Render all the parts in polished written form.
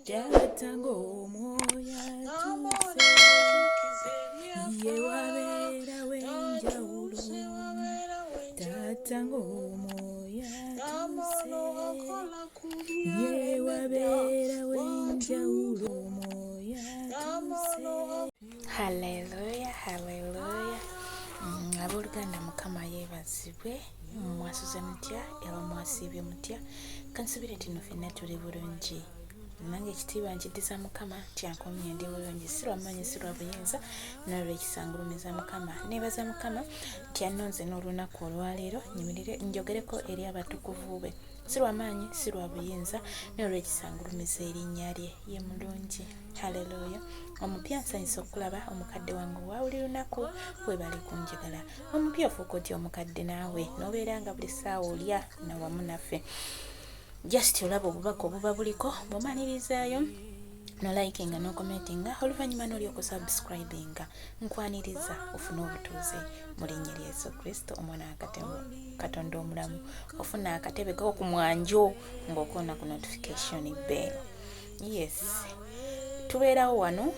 Jatango moya tuse ye wabera wenjawulo Jatango moya tuse ye wabera wenjawulo moya tuse. Hallelujah, hallelujah. Abooluganda Mukama yeebazibwe. Mwasuze mutya era mwasiibye mutya. Kansubire nti ffenna tuli bulungi. Nange ekitiibwa nkiddiza Mukama tyankomye ndi bulungi, si lw'amaanyi si lwa buyinza n'olw'ekisangulumiza Mukama. Neebaza Mukama nti annonze n'olunaku olwaleero nyimirire njogereko eri abatukuvu be, si lw'amaanyi si lwa buyinza n'olw'ekisangulumiza erinnya lye. Ye mulungi. Haleluya. Omupya nsanyusa okulaba omukadde wange waawuli lunaku webali kunjagala. Omupya ofuuka otya omukadde naawe n'obeera nga buli ssaawa olya na wamu naffe. Just olaba obubaka obuba buliko bw'omalirizayo nolikinga n'okomentinga oluvannyuma n'olyoka subscribinga. Nkwaniriza ofune obutuuze mu linnya lya Yesu Kristo omwana wa Katonda omulamu. Ofuna akatebe k'oku mwanjo ng'okoona ku notification bell. Yes, tubeerawo wano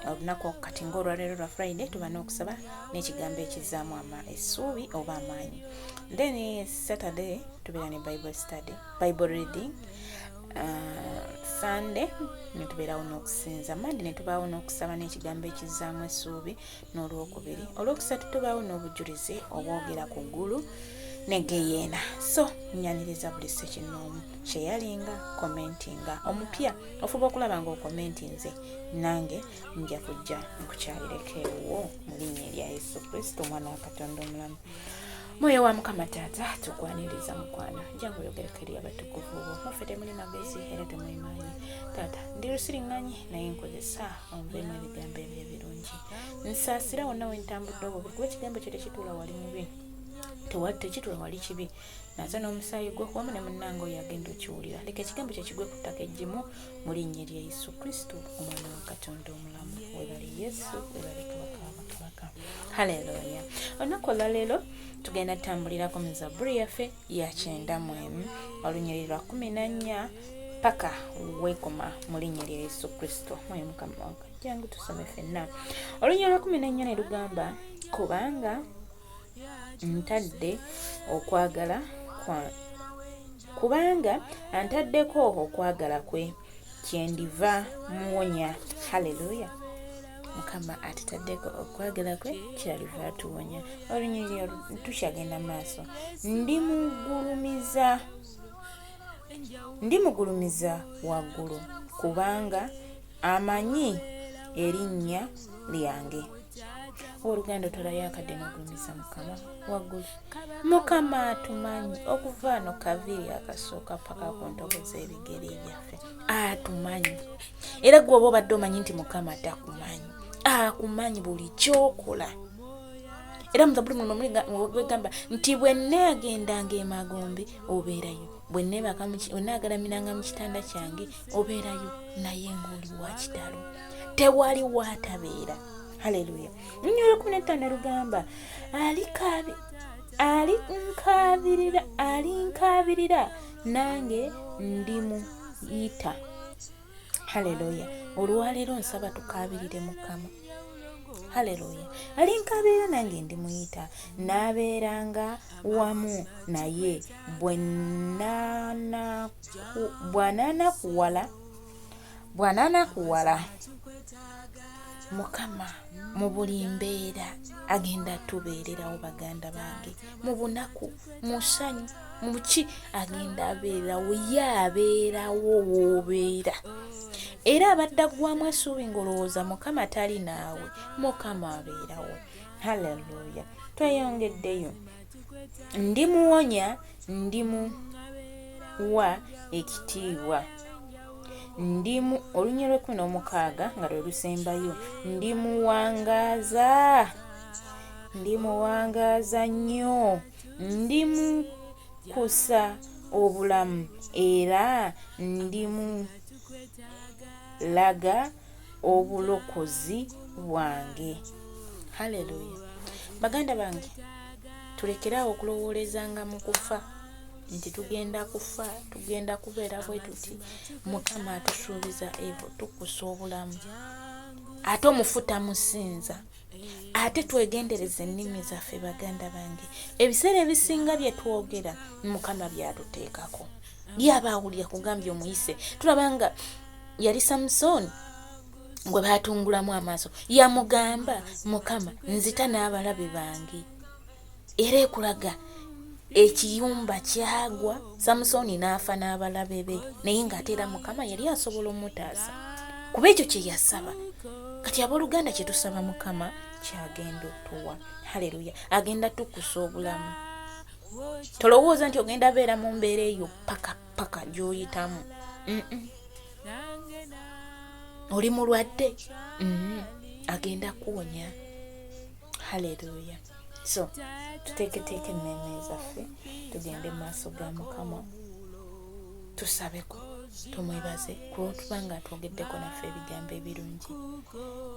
olunaku kati ng'olwaleero lwa Friday tuba n'okusaba n'ekigambo ekizaamu essubi oba amaanyi. Then Saturday tubeera ne Bible study, Bible reading. Sunday netubeerawo n'okusinza. Monday netubaawo n'okusaba n'ekigambo ekizaamu essubi n'olwokubiri. Olwokusatu tubaawo n'obujulizi obwogera ku ggulu negeyeena. So nyaniriza buli ssekinoomu kyeyalinga commentinga. Omupya ofuba okulaba ng'okomentinze, nange nja kujja nkukyalirekeewo mu linnya erya Yesu Kristo omwana wa Katonda omulamu. Mwoyo wa Mukama Taata tukwaniriza mukwano. Jangu yogereko eri abatukuvu bo. Muffe temuli magezi era temuli maanyi. Taata ndi lusiriŋŋanyi naye nkozesa onveemu ebigambo ebyo ebirungi. Nsaasira wonna we ntambudde obubi kuba ekigambo kyo tekituula wali mubi, tekituula wali kibi. Naza n'omusaayi gwo wamu ne munnange oyo agenda okiwulira. Leka ekigambo kyo kigwe ku ttaka eggimu mu linnya erya Yesu Kristo omwana wa Katonda omulamu. Webale Yesu, webale Kabaka. Haleluya. Olunaku olwaleero tugenda tambulirako mu Zabbuli yaffe ya 91 olunyiriri lwa 14 paka wekoma mu linnya lya Yesu Kristo. Mwoyo Mukama wange jangu tusome ffenna. Olunyiriri lwa 14 ne lugamba kubanga ntadde okwagala kubanga antaddeko okwagala kwe kyendiva muwonya. Haleluya. Mukama atitaddeko okwagala kwe kyaliva atuwonya. Olunyiriri tukyagenda maaso. Ndimugulumiza waggulu kubanga amanyi erinnya lyange. Oluganda tolayo akadde n'ogulumiza Mukama waggulu. Mukama atumanyi okuva no kaviri akasooka paka ku ntobo z'ebigere byaffe. Atumanyi. Era gwe oba obadde omanyi nti Mukama takumanyi. Akumanyi buli kyokola. Era mu Zabbuli mwegamba nti bwe nneegendanga emagombe obeerayo, bwe nneegalamiranga mu kitanda kyange obeerayo, naye ng'oli wa kitalo, tewali waatabeera. Haleluya. Nnyo 15 lugamba alinkabirira nange ndimuyita. Haleluya. Olwaleero nsaba tukabirire Mukama. Haleluya. Alinkabirira nange ndimuyita, naabeeranga wamu naye bw'anaanakuwala. Mukama mu buli mbeera agenda tubeererawo baganda bange. Mu bunaku, mu ssanyu, mu buki agenda abeerawo. Ye abeerawo w'obeera. Era abadde aggwamu essuubi ng'olowooza Mukama tali naawe, Mukama abeerawo. Haleluya. Tweyongeddeyo. Ndimuwonya, ndimuwa ekitiibwa. Olunyiriri lwa 16 nga lwe lusembayo. Ndimuwangaaza nnyo, ndimukusa obulamu era ndimulaga obulokozi bwange. Haleluya. Baganda bange, tulekeraawo okulowoolezanga mu kufa. nti tugenda kufa, tugenda kubeera bwe tuti. Mukama atusuubiza evo, tukusa obulamu. Ate omufu tamusinza. Ate twegendereze ennimi zaffe baganda bange. Ebiseera ebisinga bye twogera Mukama byatuteekako. Lyaba awulira kugambya omuyise. Tulabanga yali Samusoni gwe baatungulamu amaaso. Yamugamba Mukama nzita n'abalabe bange. Era ekulaga ekiyumba kyagwa, Samusoni n'afa n'abalabe be. Naye ng'ate era Mukama yali asobola omutaasa. Kuba ekyo kye yasaba. Kati abooluganda kye tusaba Mukama kyagenda otuwa. Haleluya. Agenda tukusa obulamu. Tolowooza nti ogenda beera mu mbeera eyo paka gy'oyitamu. Oli mulwadde. Agenda kuwonya. Haleluya. So tuteeketeeke emmeeme zaffe tugende mu maaso ga Mukama tusabeko, tumwebaze kubanga atwogeddeko naffe ebigambo ebirungi.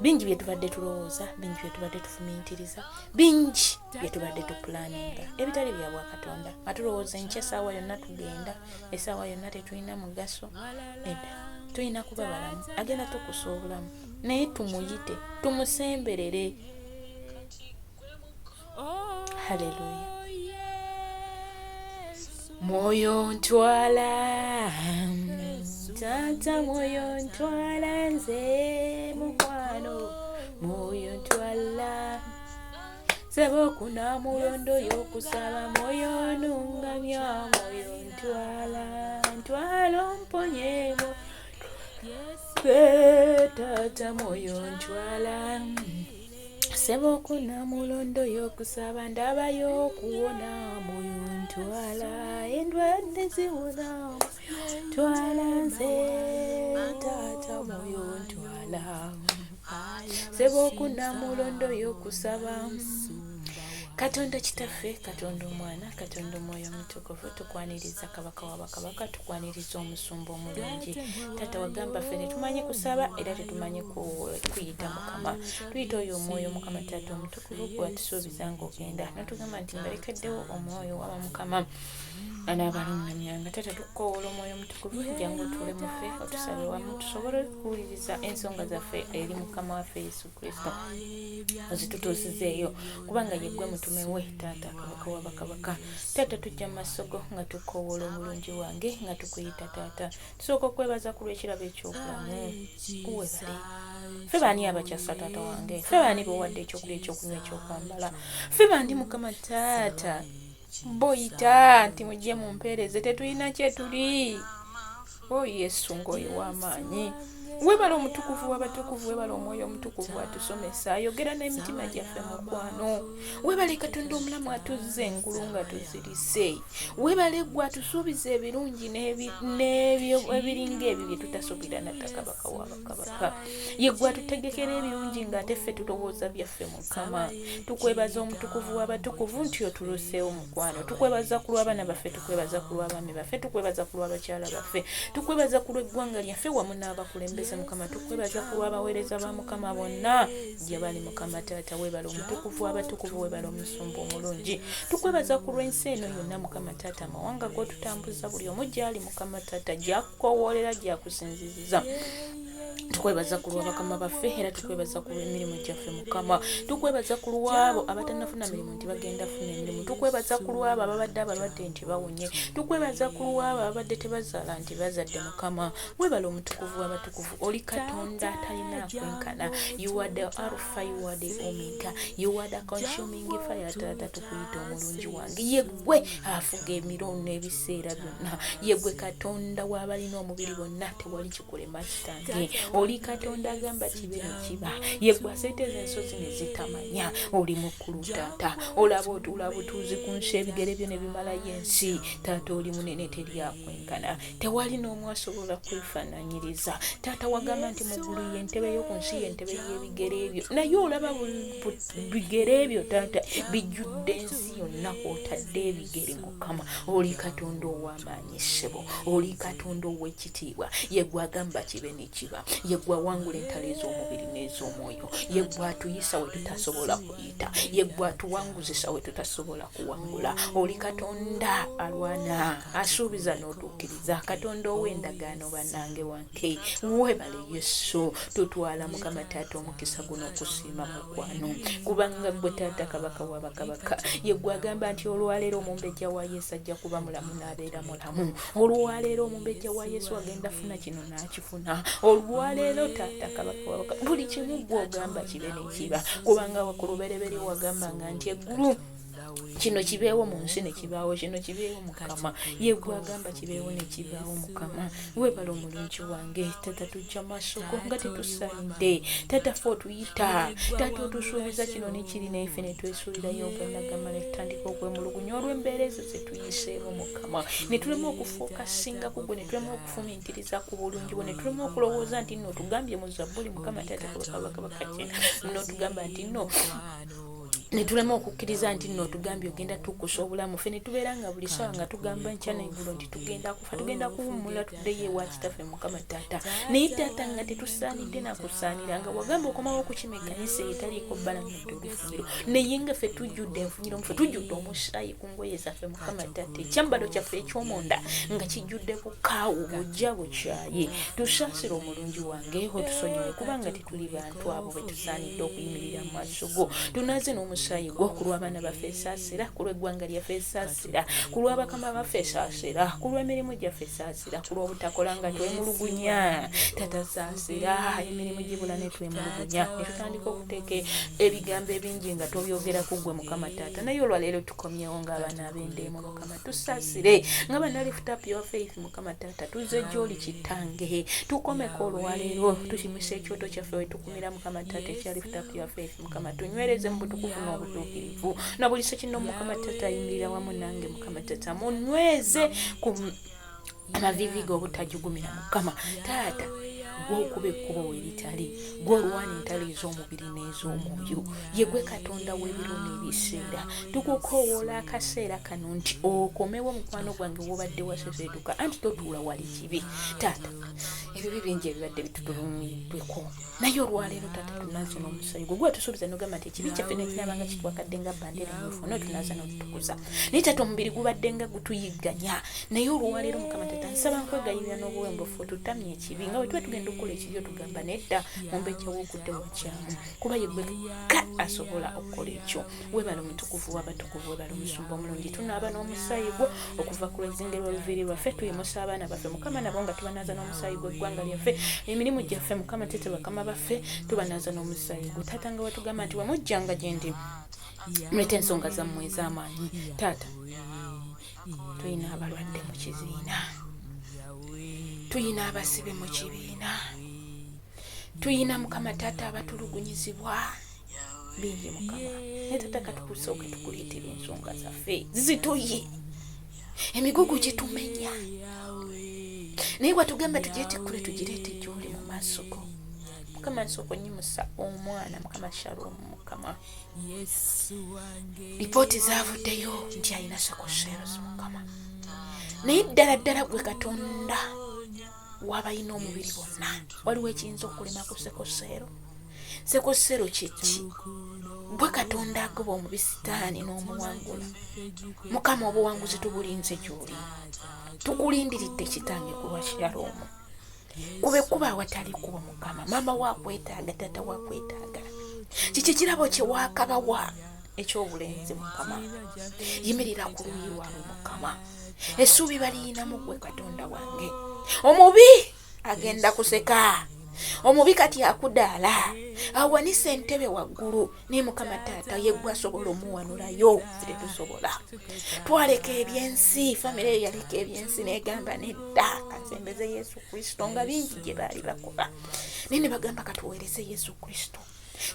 Bingi bye tubadde tulowooza, bingi bye tubadde tufumiitiriza, bingi bye tubadde tupulaninga ebitali bya Bwakatonda. Atulowooza enkya essaawa yonna tugenda, essaawa yonna tetulina mugaso. Nedda, tulina kuba balamu. Agenda tukusa obulamu, naye tumuyite, tumusemberere. Haleluya. Moyo ntwala, Tata moyo ntwala nze mukwano, moyo ntwala, sebo kuna mulondo y'okusaba, moyo nungamya, moyo ntwala mponyemo, Tata moyo ntwala, sebo kuna mulondo y'okusaba, ndaba y'okuwona, moyo ntwala, endwadde ziwona, ntwala nze, Tata moyo ntwala, sebo kuna mulondo y'okusaba. Katonda kitaffe, Katonda omwana, Katonda omwoyo omutukuvu, tukwaniriza kabaka w'abakabaka, tukwaniriza omusumba omulungi. Tata wagamba ffe tetumanyi kusaba era tetumanyi kuyita Mukama. Tuyita oyo omwoyo Mukama Tata omutukuvu gwe watusuubiza ng'ogenda. Natugamba nti mbalekeddewo omwoyo w'aba Mukama anaabalungamyanga. Tata tukkowoola omwoyo omutukuvu, jangu otuule mu ffe, otusabe wamu tusobole okuwuliriza ensonga zaffe eri Mukama waffe Yesu Kristo. Ozitutuusizeeyo kubanga ye ggwe mutume we, Taata kabaka w'abakabaka. Taata tujja mu maaso go nga tukkowoola omulungi wange, nga tukuyita Taata. Tusooka okwebaza ku lw'ekirabo eky'obulamu. Uwebale. Ffe baani abakyasa Taata wange? Ffe baani bowadde ekyokulya ekyokunywa ekyokwambala? Ffe baani Mukama Taata boyita nti mujje mumpeereze tetulina kye tuli? O Yesu ng'oyo w'amaanyi. Webala omutukuvu w'abatukuvu, webala omwoyo omutukuvu atusomesa, ayogera n'emitima gyaffe mukwano. Webale Katonda omulamu atuzza engulu nga tuzirise. Webale gwe atusuubiza ebirungi n'ebyo ebiringa ebyo bye tutasuubira nate kabaka w'abakabaka. Ye gwe atutegekera ebirungi ng'ate ffe tulowooza byaffe Mukama. Tukwebaza omutukuvu w'abatukuvu nti otuluseewo mukwano. Tukwebaza ku lw'abaana baffe, tukwebaza ku lw'abaami baffe, tukwebaza ku lw'abakyala baffe, tukwebaza ku lw'eggwanga lyaffe wamu n'abakulembeze Mukama. Tukwebaza ku lw'abaweereza ba Mukama bonna gye bali Mukama Taata. Webala omutukuvu w'abatukuvu, webala omusumba omulungi. Tukwebaza ku lw'ensi eno yonna Mukama Taata, amawanga g'otutambuza buli omu gy'ali Mukama Taata, gy'akukowoolera, gy'akusinziza. Tukwebaza ku lw'abakama baffe era tukwebaza ku lw'emirimu gyaffe Mukama. Tukwebaza ku lw'abo abatannafuna mirimu nti bagenda funa emirimu. Tukwebaza ku lw'abo ababadde abalwadde nti bawonye. Tukwebaza ku lw'abo ababadde tebazaala nti bazadde Mukama. Webala omutukuvu w'abatukuvu. Oli Katonda atalina kwenkana. You are the Alpha, you are the Omega, you are the consuming fire. Taata tukuyita omulungi wange. Ye gwe afuga emiro n'ebiseera byonna. Ye gwe Katonda w'abalina omubiri bonna, tewali kikulema kitange. Oli Katonda agamba kibe ne kiba. Ye gwe aseeteza ensozi ne zitamanya. Oli mukulu Taata. Olaba otuuzi ku nsi, ebigere byo ne bimalayo ensi. Taata oli munene teri akwenkanako. kwenkana, tewali n'omu asobola kwefaananyiriza. Taata wagamba nti muggulu y'entebe y'oku nsi y'entebe y'ebigere ebyo, naye olaba bigere ebyo taata bijjudde ensi yonna kw'otadde ebigere. Mukama oli Katonda ow'amaanyi ssebo, oli Katonda ow'ekitiibwa, ye gwagamba kibe ne kiba, ye gwawangula entalo ez'omubiri n'ez'omwoyo, ye gwatuyisa we tutasobola kuyita, ye gwatuwanguzisa we tutasobola kuwangula. Oli Katonda alwana, asuubiza n'otuukiriza, Katonda ow'endagaano bannange wange. Weebale Yesu, tutwala Mukama taata omukisa guno okusiima mukwano, kubanga gwe taata kabaka w'abakabaka, ye gwagamba nti olwaleero omumbejja wa Yesu ajja kuba mulamu n'abeera mulamu. Olwaleero omumbejja wa Yesu agenda funa kino n'akifuna. Olwaleero taata kabaka w'abakabaka, buli kimu gw'ogamba kibe ne kiba, kubanga ku lubereberye wagambanga nti eggulu kino kibeewo mu nsi ne kibaawo, kino kibeewo Mukama, ye gwagamba kibeewo ne kibaawo Mukama. Weebale omulungi wange, taata tujja maaso go nga tetusaanidde, taata ffe otuyita, taata otusuubiza kino ne kiri naife ne twesuulirayo obwannagamba ne tutandika okwemulugunya olw'embeera ezo ze tuyiseemu Mukama, ne tulema okufuuka singa ku gwe, ne tulema okufumiitiriza ku bulungi bwe, ne tulema okulowooza nti nno otugambye mu Zabbuli Mukama taata kabaka n'otugamba nti nno, ne tulema okukkiriza nti nno otugambye ogenda tukkusa obulamu, ffe ne tubeera nga buli ssaawa nga tugamba nkya n'eggulo nti tugenda kufa, tugenda kuwummula tuddeyo ewa kitaffe Mukama taata. Naye taata nga tetusaanidde nakusaanira, nga wagamba okomawo okukima ekkanisa etaliiko bbalaŋŋadde olufunyiro, naye nga ffe tujjudde enfunyiro, ffe tujjudde omusaayi ku ngoye zaffe Mukama taata, ekyambalo kyaffe eky'omunda nga kijjudde bukaawu bujja bukyaye. Tusaasire omulungi wange, otusonyiwe kubanga tetuli bantu abo be tusaanidde okuyimirira mu maaso go. Tunaaze n'omusaayi gwo ku lw'abaana baffe esaasira, ku lw'eggwanga lyaffe esaasira, ku lw'abakama baffe esaasira, ku lw'emirimu gyaffe esaasira, ku lw'obutakola nga twemulugunya. Tata saasira emirimu gibula ne twemulugunya, ne tutandika okuteeka ebigambo ebingi nga tobyogera ku ggwe Mukama taata. Naye olwaleero tukomyewo ng'abaana ab'endeemu Mukama, tusaasire ng'abaana lift up your faith Mukama taata, tuzze gy'oli kitange, tukomeko olwaleero, tukimise ekyoto kyaffe we tukumira Mukama taata ekya lift up your faith Mukama, tunywereze mu butukuvu n'obutuukirivu na buli sekino Mukama taata ayimirira wamu nange Mukama taata, munyweze ku amavivi g'obutajugumira Mukama taata, gw'okuba ekkubo we litali, gw'olwana entalo ez'omubiri n'ez'omwoyo, ye gwe Katonda w'ebiro n'ebiseera. Tukukoowoola akaseera kano nti okomewo mukwano gwange w'obadde waseseetuka, anti totuula wali kibi taata. Ebibi bingi ebibadde bitutulumiddweko, naye olwaleero taata tunaaza n'omusaayi gwo, gwe tusuubiza n'ogamba nti ekibi kyaffe nekirabanga kitwakadde nga bbandeera mmyufu, n'otunaaza n'otutukuza. Naye taata omubiri gubadde nga gutuyigganya, naye olwaleero Mukama taata nsaba nkwegayirira n'obuwembufu tutamye ekibi, nga bwe tuba tugenda okukola ekibi otugamba nedda mumbejja w'okudde wakyamu, kuba ye gwe asobola okukola ekyo. Weebale omutukuvu w'abatukuvu, weebale omusumba omulungi. Tunaaba n'omusaayi gwo okuva ku lwezinge lw'oluviiri lwaffe, tuyimusa abaana baffe Mukama nabo nga tubanaaza n'omusaayi gw'eggwanga lyaffe, emirimu gyaffe Mukama taata, bakama baffe tubanaaza n'omusaayi gwo taata, nga watugamba nti wamujjanga gye ndi mulete ensonga zammwe ez'amaanyi taata. Tuyina abalwadde mu kibiina, tuyina abasibe mu kibiina, tuyina Mukama taata abatulugunyizibwa bingi Mukama. Naye taata katukusooke tukuleetera ensonga zaffe zituye, emigugu gitumenya, naye watugamba tugyetikkule tugireete gy'oli mu maaso go Mukama. Nsooka onnyimusa omwana Mukama Shalom Mukama, lipooti zaavuddeyo nti alina sekoseerozi Mukama, naye ddala ddala gwe Katonda w'abalina omubiri bonna, waliwo ekiyinza okulema ku sekoseero. Sekoseero kiki? Gwe Katonda agoba omubisitaani n'omuwangula Mukama, obuwanguzi tubulinze gy'oli, tukulindiridde kitange ku lwa Shalom. Kube kuba awatali kuba Mukama, maama waakwetaaga, taata waakwetaaga, kiki kirabo kye waakabawa eky'obulenzi Mukama, yimirira ku luuyi lwabwe Mukama. Essubi baliyinamu gwe Katonda wange. Omubi agenda kuseka, omubi kati akudaala, awanise entebe waggulu, naye Mukama taata ye gwe asobola omuwanulayo, tetusobola. Twaleka ebyensi, famire eyo yaleka ebyensi n'egamba nedda kasembeze Yesu Kristo, nga bingi gye baali bakola, naye ne bagamba katuweereze Yesu Kristo.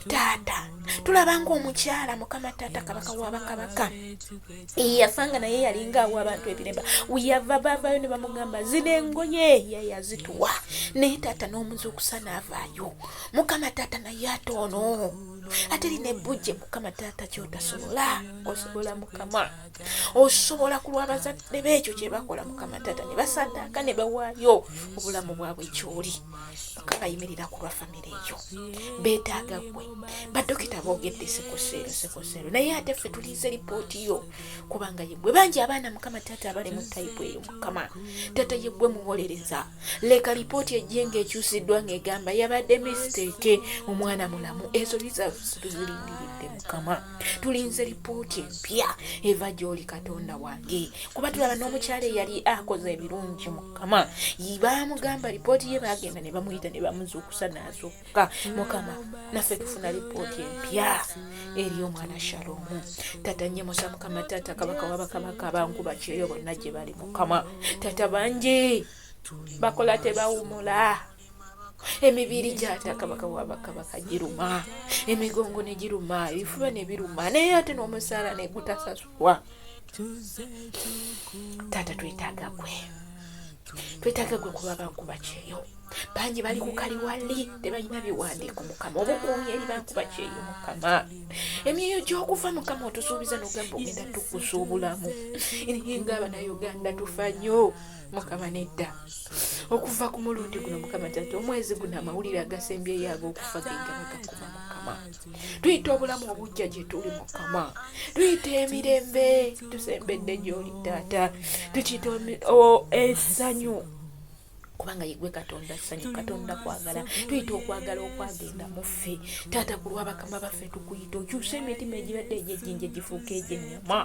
taata tulabanga omukyala mukama taata kabaka w'abakabaka yafanga naye yalinga awo abantu ebiremba weyava baavayo ne bamugamba zino engoye ye yazituwa naye taata n'omuzuukusa n'avaayo mukama taata naye atono ate line bujje mukama taata kyotasobola osobola mukama osobola kulwa bazadde beekyo kye bakola mukama taata ne basaddaaka ne bawaayo obulamu bwabwe kyoli bakabayimirira ku lwa famire eyo beetaaga gwe badokita boogedde sekoseero naye ate ffe tulize lipooti yo kubanga yegwe bangi abaana mukama taata abali mu tayipu eyo mukama taata yegwe muwolereza leka lipooti ejje ng'ekyusiddwa ng'egamba yabadde mistake omwana mulamu ezo tuzirindiridde mukama tulinze lipooti empya eva gy'oli katonda wange kuba tulaba n'omukyala eyali akoze ebirungi mukama bamugamba lipooti ye bagenda ne bamuyita ne bamuzuukusa n'azuukuka mukama naffe tufuna lipooti empya eri omwana Shalomu tata nyemusa mukama tata kabaka w'abakabaka abankuba kyeyo bonna gye bali mukama tata bangi bakola tebawumula emibiri gyata kabaka w'abakabaka giruma emigongo ne giruma ebifuba ne biruma naye ate n'omusaala ne gutasasulwa tata twetaaga gwe kuba bankuba kyeyo bangi bali ku kaliwali tebalina biwandiiko mukama obukuumyi eri bankuba kyeyo mukama emyoyo gy'okufa mukama otusuubiza n'ogamba ogenda tukusa obulamu nga abannayuganda tufa nnyo mukama nedda okuva ku mulundi guno mukama taata omwezi guno amawulire agasembyeyo ag'okufa genga bagakuma mukama tuyita obulamu obujja gye tuli mukama tuyita emirembe tusembedde gy'oli taata tukiyita essanyu kubanga yegwe katonda ssanyu katonda kwagala tuyita okwagala okwagenda mu ffe taata ku lw'abakama baffe tukuyita okyusa emitima egibadde egy'ejjinja egifuuka egy'ennyama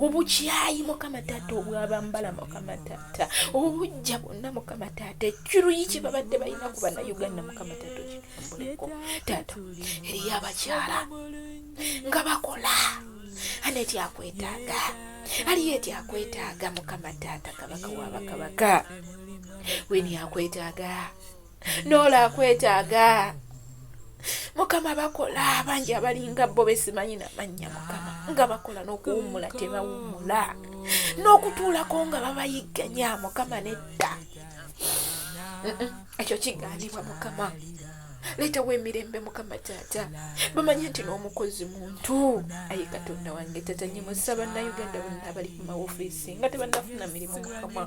obukyayi mukama taata obwabambala mukama taata obujja bwonna mukama taata ekiruyi kye babadde balina ku bannayuganda mukama taata okitambuleko taata eriyo abakyala nga bakola aneti akwetaaga aliyo eti akwetaaga mukama taata kabaka w'abakabaka weni akwetaaga noola akwetaaga mukama bakola bangi abalinga bo besimanyi n'amannya mukama nga bakola n'okuwummula tebawummula n'okutuulako nga babayigganya mukama nedda ekyo kigaanibwa mukama leetawo emirembe mukama taata bamanye nti n'omukozi muntu ayi katonda wange taata nyemusa bannayuganda bonna abali ku mawofiisi nga tebannafuna mirimu mukama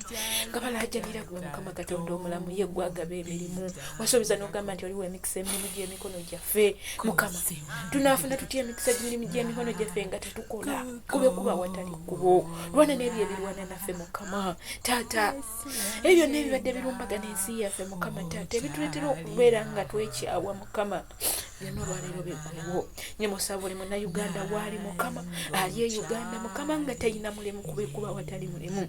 nga balaajanira gwe mukama katonda omulamu ye gwagaba emirimu wasuubiza n'ogamba nti oliwo emikisa emirimu gy'emikono gyaffe mukama tunaafuna tutya emikisa gy'emirimu gy'emikono gyaffe nga tetukola kube kuba watali kkubo lwana n'ebyo ebirwana naffe mukama taata ebyo byonna ebibadde birumbagana ensi yaffe mukama taata ebituleetera okubeera nga twekyawa mukama byonna olwaleero bigwewo nyemusa buli munnayuganda waali mukama ali e Uganda mukama nga talina mulimu kubekuba watali mulimu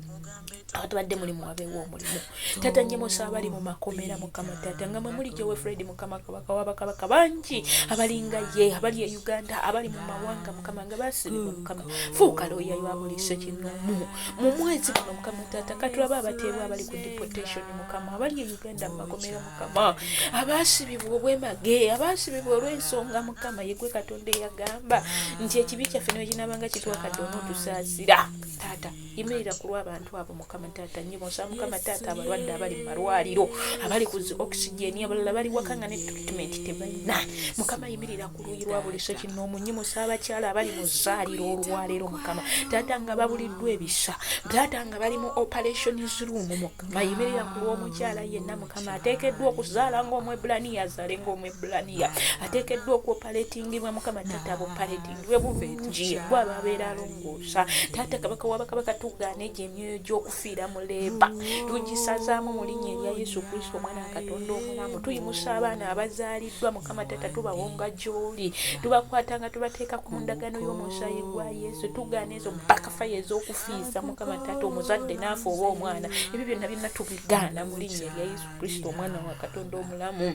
abatubadde mulimu wabeewo omulimu taata nyemusa abali mu makomera mukama taata nga mwe muli gyewe Fred mukama kabaka w'abakabaka bangi abalinga ye abali e Uganda abali mu mawanga mukama nga baasibibwa mukama fuuka looya lwabuliise kinoomu mu mwezi guno mukama taata katulaba abateebwa abali ku deportation mukama abali e Uganda mu makomera mukama abaasibibwa obwemage abaasibibwa olw'ensonga mukama yegwe katonda eyagamba nti ekibi kyaffe newekinabanga kitwakadde onootusaasira taata yimirira ku lw'abantu abo mukama taata nyemusa mukama taata abalwadde abali mu malwaliro abali ku oxygeni abalala bali wakanga ne treatment tebalina mukama yimirira ku luuyi lwa buli sekinoomu nyemusa abakyala abali mu zzaaliro olwaleero mukama taata nga babuliddwa ebisa taata nga bali mu operation room mukama yimirira ku lw'omukyala yenna mukama ateekeddwa okuzaala ng'omwebulaniya azaale ng'omwebulaniya ateekeddwa okuopaletingibwa mukama taata abopaletingibwe buvenji bwaba abeera alongoosa taata kabaka w'abakabaka tugaana egyo emyoyo gy'okufiira mu leeba tugisazaamu mu linnya erya Yesu Kristo omwana wa Katonda omulamu tuyimusa abaana abazaaliddwa mukama taata tubawonga gy'oli tubakwata nga tubateeka ku ndagaano y'omusaayi gwa Yesu tugaana ezo mpakafayo ez'okufiisa mukama taata omuzadde n'afa oba omwana ebyo byonna byonna tubigaana mu linnya erya Yesu Kristo omwana wa Katonda omulamu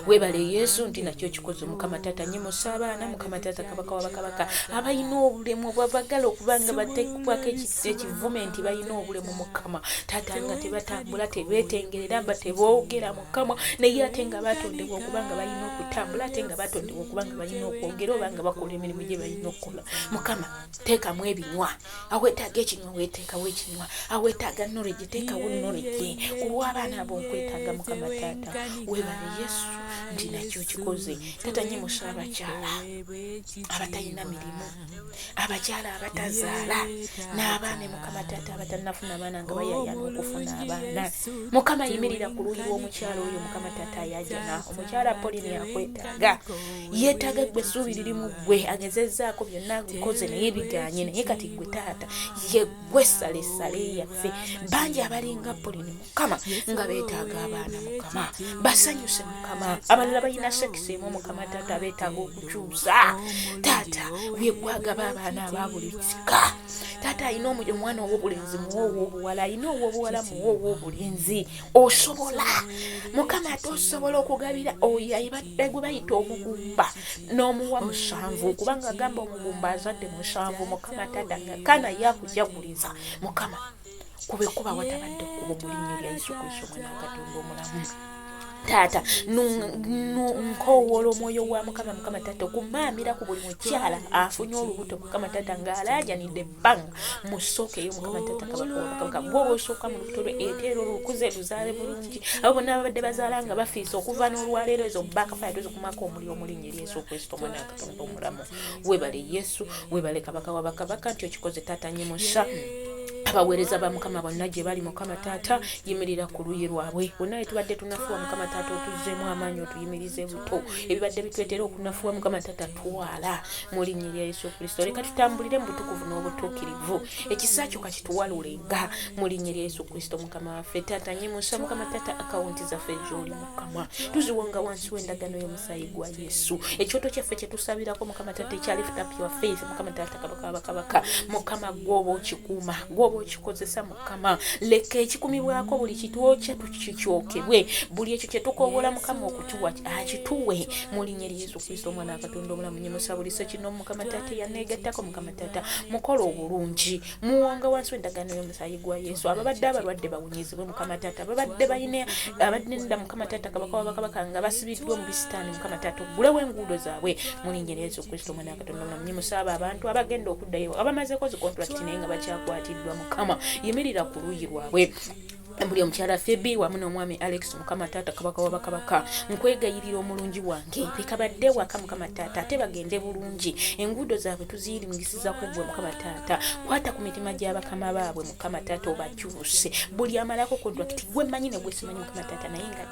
webale Yesu nti nakyo kikoze Mukama Taata nyimusa abaana Mukama Taata kabaka wabakabaka abalina obulemu bwabagala okubanga bateekubwako ekivumenti balina obulemu Mukama Taata nga tebatambula tebeetengerera mba teboogera Mukama naye ate nga batondebwa okubanga balina okutambula ate nga batondebwa okubanga balina okwogera obanga bakola emirimu gye balina okukola Mukama teekamu ebinywa awetaaga ekinywa weteekawo ekinywa awetaaga knowledge teekawo knowledge kulw'abaana ab'okwetaaga Mukama Taata webale Yesu nti nakyo kikoze Taata nyimusa abakyala abatalina mirimu abakyala abatazaala n'abaana Mukama Taata abatanafuna abaana nga bayayana okufuna abaana Mukama yimirira ku luuyi lw'omukyala oyo Mukama Taata ayajana omukyala Pauline akwetaaga yeetaaga gwe essuubi lirimu gwe agezezzaako byonna bikoze naye biganye naye kati gwe Taata ye gwe sale yaffe bangi abalinga Pauline Mukama nga beetaaga abaana Mukama basanyuse Mukama abalala balina sekisi emu Mukama Taata beetaaga okukyusa Taata byegwagaba abaana ababulitsika Taata alina omwana ow'obulenzi muwe ow'obuwala alina ow'obuwala muwe ow'obulenzi osobola Mukama tosobola okugabira oyo ayibadde gwe bayita omugumba n'omuwa 7 kubanga agamba omugumba azadde 7 Mukama Taata nga kana yakujaguliza Mukama kube kuba watabadde kubo mu linnya lya Yesu Kristo mwana wa Katonda omulamu Taata nkowoola omwoyo wa Mukama Taata okumaamira ku buli mukyala afunye olubuto Mukama Taata ng'alaajanidde ebbanga mu ssooka eyo Mukama Taata kabaka bw'oba osooka mu lubuto lwe eteera olukuze luzaale bulungi abo bonna babadde bazaala nga bafiisa okuva n'olwaleero ezo baakafaya tozikumako omuliro mu linnya lya Yesu Kristo mwana wa Katonda omulamu webale Yesu webale kabaka wabakabaka nti okikoze Taata nyimusa abaweereza ba Mukama bonna gye bali Mukama Taata yimirira ku luuyi lwabwe bonna tubadde tunafuwa Mukama Taata otuzzeemu amaanyi otuyimirize buto ebibadde bitwetera okunafuwa Mukama Taata twala mu linnya lya Yesu Kristo leka tutambulire mu butukuvu n'obutuukirivu ekisa kyo kakituwalulenga mu linnya lya Yesu Kristo Mukama waffe Taata nyimusa Mukama Taata akawunti zaffe gy'oli Mukama tuziwonga wansi w'endagaano y'omusaayi gwa Yesu ekyoto kyaffe kye tusabirako Mukama Taata ekya lift up your faith Mukama Taata kabaka wabakabaka Mukama gwoba okikuuma gwoba okikozesa Mukama leka ekikumibwako buli kitwokya tukikyokebwe buli ekyo kye tukoowola Mukama okutuwa akituwe mu linnya lya Yesu Kristo omwana wa Katonda omulamu nyimusa buli sekino Mukama Taata yaneegattako Mukama Taata mukola obulungi muwonga wansi w'endagaano y'omusaayi gwa Yesu ababadde abalwadde bawunyizibwe Mukama Taata ababadde balina abadde Mukama Taata kabaka wabakabaka nga basibiddwa mu bisitaani Mukama Taata oggulewo enguudo zaabwe mu linnya lya Yesu Kristo omwana wa Katonda omulamu nyimusa abo abantu abagenda okuddayo abamazeko zi contract naye nga bakyakwatiddwa Mukama yimirira ku luuyi lwabwe buli omukyala Phoebe wamu n'omwami Alex Mukama Taata kabaka wabakabaka nkwegayirira omulungi wange bekabadde waka Mukama Taata ate bagende bulungi enguudo zaabwe tuziyiringisiza ku gwe Mukama Taata kwata ku mitima gy'abakama baabwe Mukama Taata obakyuse buli amalako contract gwe mmanyi ne gwe simanyi Mukama Taata naye nga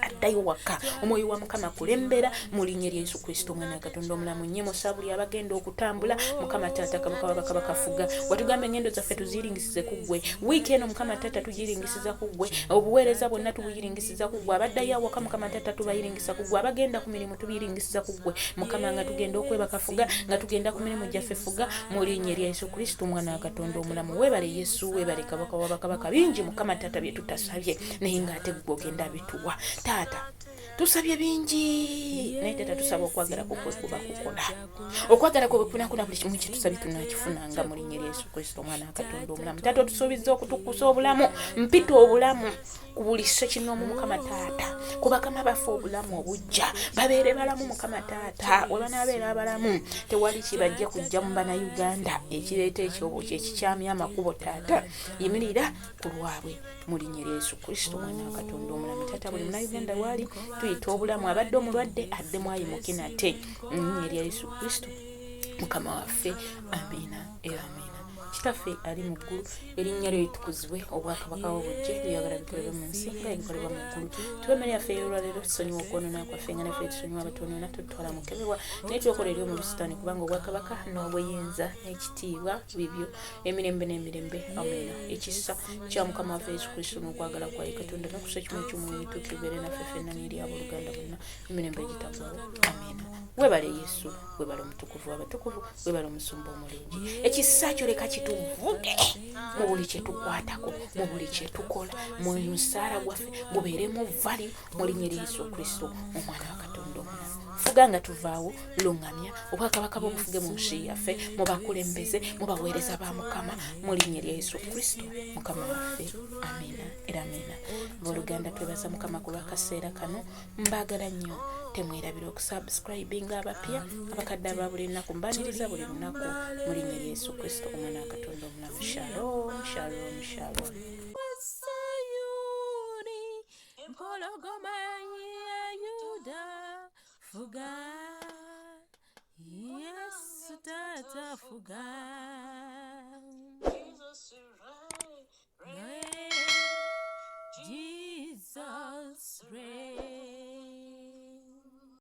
addayo waka omwoyo wa Mukama kulembera mu linnya lya Yesu Kristo omwana wa Katonda omulamu nyimusa buli abagenda okutambula Mukama Taata kabaka wabakabaka fuga watugamba engendo zaffe tuziyiringisize ku gwe wiiki eno Mukama Taata tugiyiringisiza ku gwe obuweereza bwonna tubuyiringisiza ku gwe abaddayo awaka Mukama Taata tubayiringisa ku gwe abagenda ku mirimu tubiyiringisiza ku gwe Mukama nga tugenda okwebaka fuga nga tugenda ku mirimu gyaffe fuga mu linnya lya Yesu Kristo omwana wa Katonda omulamu webale Yesu webale kabaka wabakabaka bingi Mukama Taata bye tutasabye naye ng'ate gwe ogenda bituwa Taata tusabye bingi naye Taata tusaba okwagala kwe kuba kukola okwagala kwe kunakuna buli kimu kye tusabye tunakifunanga mu linnya lya Yesu Kristo omwana wa Katonda omulamu Taata otusuubiza okutukusa obulamu mpita obulamu ku buli sekinomu Mukama Taata ku bakama baffe obulamu obujja babeere balamu Mukama Taata we banaabeera abalamu tewali kibajja kujja mu Bannayuganda ekireeta ekyobo kyekikyamya amakubo Taata yimirira ku lwabwe mu linnya lya Yesu Kristo omwana wa Katonda omulamu Taata buli Munnayuganda wali tuyita obulamu abadde omulwadde addemu ayimuke nate mu linnya lya Yesu Kristo Mukama waffe amiina era amiina Kitaffe ali mu ggulu erinnya lyo litukuzibwe obwakabaka obujje lyagala bikolebwa mu nsi nga bikolebwa mu ggulu tuba emmere yaffe ey'olwaleero tusonyiwa okwonoona kwaffe nga naffe tusonyiwa abatonoona tutwala mukebebwa naye tubakola eri omu bisitaani kubanga obwakabaka n'obuyinza n'ekitiibwa bibyo emirembe n'emirembe amiina ekisa kya Mukama waffe Yesu Kristo n'okwagala kwa Katonda n'okusa kimu eky'omwoyo emituukirivu era naffe ffenna n'eri abooluganda bonna emirembe egitagwawo amiina webale Yesu webale omutukuvu w'abatukuvu webale omusumba omulungi ekisa kyo leka kituvuge mu buli kye tukwatako, mu buli kye tukola, mu musaala gwaffe gubeeremu value mu linnya lya Yesu Kristo omwana wa Katonda omulamu. Fuga nga tuvaawo, luŋŋamya obwakabaka bw'obufuge mu nsi yaffe, mu bakulembeze, mu baweereza ba Mukama mu linnya lya Yesu Kristo Mukama waffe. Amiina era amiina. Abooluganda twebaza Mukama ku lw'akaseera kano, mbaagala nnyo. Temwerabira okusubscribinga abapya, abakadde aba buli lunaku, mbaniriza buli lunaku mu linnya lya Yesu Kristo omwana wa Katonda omulamu. Shalom, shalom, shalom. Empologoma ya Yuda, fuga, Yesu tata fuga.